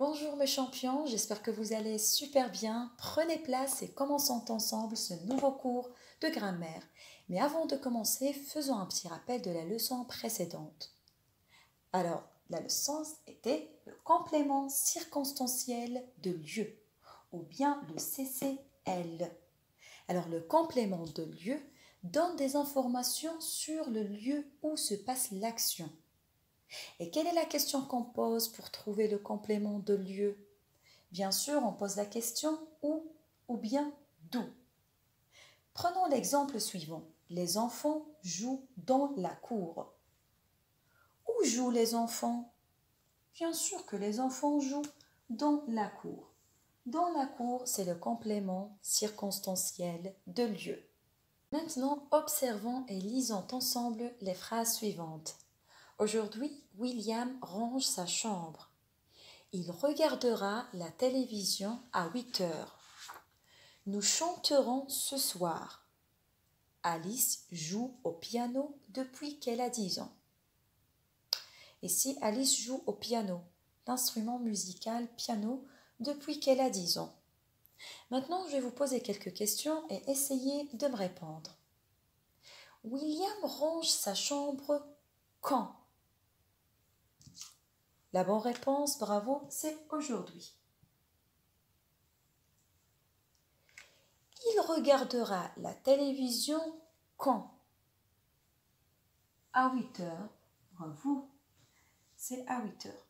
Bonjour mes champions, j'espère que vous allez super bien. Prenez place et commençons ensemble ce nouveau cours de grammaire. Mais avant de commencer, faisons un petit rappel de la leçon précédente. Alors, la leçon était le complément circonstanciel de lieu, ou bien le CCL. Alors, le complément de lieu donne des informations sur le lieu où se passe l'action. Et quelle est la question qu'on pose pour trouver le complément de lieu? Bien sûr, on pose la question où ou bien d'où. Prenons l'exemple suivant. Les enfants jouent dans la cour. Où jouent les enfants? Bien sûr que les enfants jouent dans la cour. Dans la cour, c'est le complément circonstanciel de lieu. Maintenant, observons et lisons ensemble les phrases suivantes. Aujourd'hui, William range sa chambre. Il regardera la télévision à 8 heures. Nous chanterons ce soir. Alice joue au piano depuis qu'elle a 10 ans. Ici, Alice joue au piano, l'instrument musical piano, depuis qu'elle a 10 ans. Maintenant, je vais vous poser quelques questions et essayer de me répondre. William range sa chambre quand? La bonne réponse, bravo, c'est aujourd'hui. Il regardera la télévision quand? À 8 heures. Bravo, c'est à 8 heures.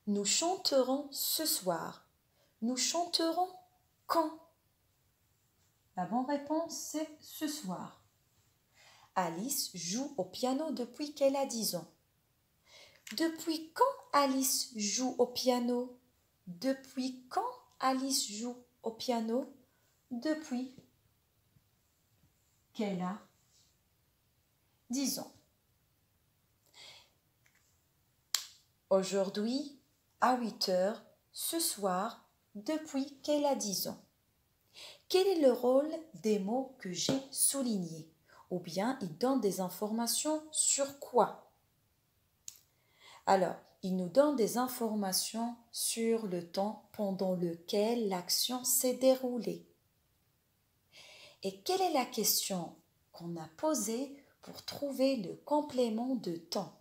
Nous chanterons ce soir. Nous chanterons quand? La bonne réponse, c'est ce soir. Alice joue au piano depuis qu'elle a 10 ans. Depuis quand Alice joue au piano? Depuis quand Alice joue au piano? Depuis qu'elle a 10 ans. Aujourd'hui, à 8 heures, ce soir, depuis qu'elle a 10 ans. Quel est le rôle des mots que j'ai soulignés? Ou bien ils donnent des informations sur quoi? Alors, ils nous donnent des informations sur le temps pendant lequel l'action s'est déroulée. Et quelle est la question qu'on a posée pour trouver le complément de temps?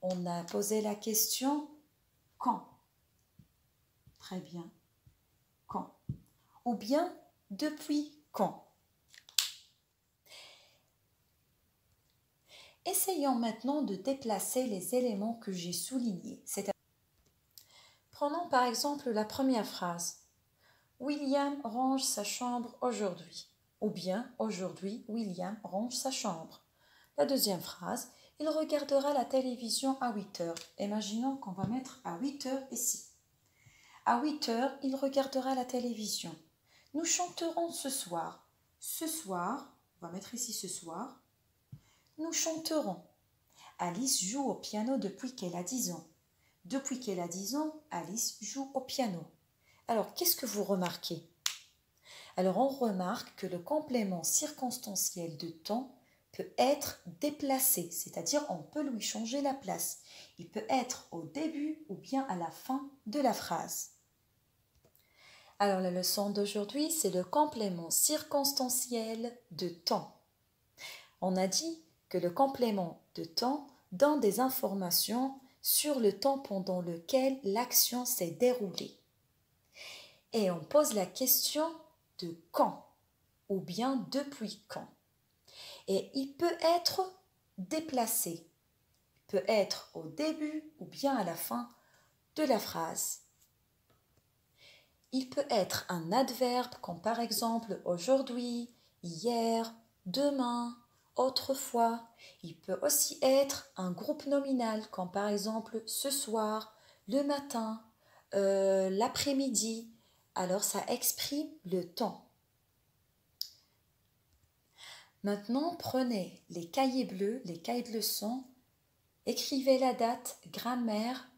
On a posé la question quand? Très bien. Quand? Ou bien depuis quand? Essayons maintenant de déplacer les éléments que j'ai soulignés. Prenons par exemple la première phrase. William range sa chambre aujourd'hui. Ou bien aujourd'hui, William range sa chambre. La deuxième phrase. Il regardera la télévision à 8 heures. Imaginons qu'on va mettre à 8 heures ici. À 8 heures, il regardera la télévision. Nous chanterons ce soir. Ce soir, on va mettre ici ce soir. Nous chanterons. Alice joue au piano depuis qu'elle a 10 ans. Depuis qu'elle a 10 ans, Alice joue au piano. Alors, qu'est-ce que vous remarquez? Alors, on remarque que le complément circonstanciel de temps peut être déplacé, c'est-à-dire on peut lui changer la place. Il peut être au début ou bien à la fin de la phrase. Alors, la leçon d'aujourd'hui, c'est le complément circonstanciel de temps. On a dit que le complément de temps donne des informations sur le temps pendant lequel l'action s'est déroulée. Et on pose la question de quand ou bien depuis quand. Et il peut être déplacé. Il peut être au début ou bien à la fin de la phrase. Il peut être un adverbe comme par exemple aujourd'hui, hier, demain, autrefois. Il peut aussi être un groupe nominal comme par exemple ce soir, le matin, l'après-midi. Alors ça exprime le temps. Maintenant, prenez les cahiers bleus, les cahiers de leçons, écrivez la date, grammaire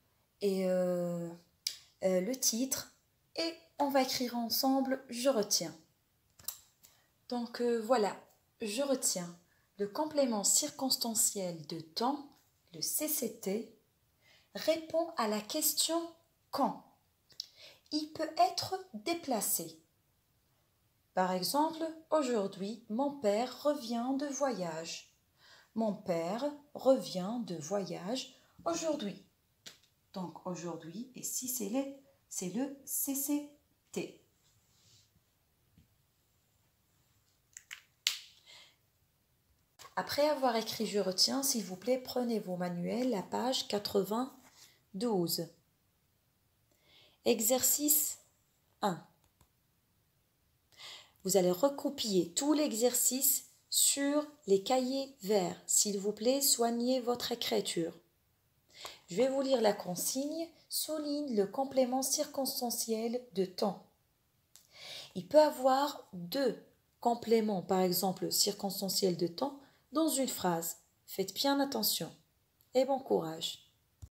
et le titre et on va écrire ensemble « Je retiens ». Donc voilà, je retiens le complément circonstanciel de temps, le CCT, répond à la question « Quand ». il peut être déplacé. Par exemple, aujourd'hui, mon père revient de voyage. Mon père revient de voyage aujourd'hui. Donc aujourd'hui, ici c'est le CCT. Après avoir écrit je retiens, s'il vous plaît, prenez vos manuels, la page 92. Exercice 1. Vous allez recopier tout l'exercice sur les cahiers verts. S'il vous plaît, soignez votre écriture. Je vais vous lire la consigne. Souligne le complément circonstanciel de temps. Il peut avoir deux compléments, par exemple circonstanciel de temps, dans une phrase. Faites bien attention et bon courage.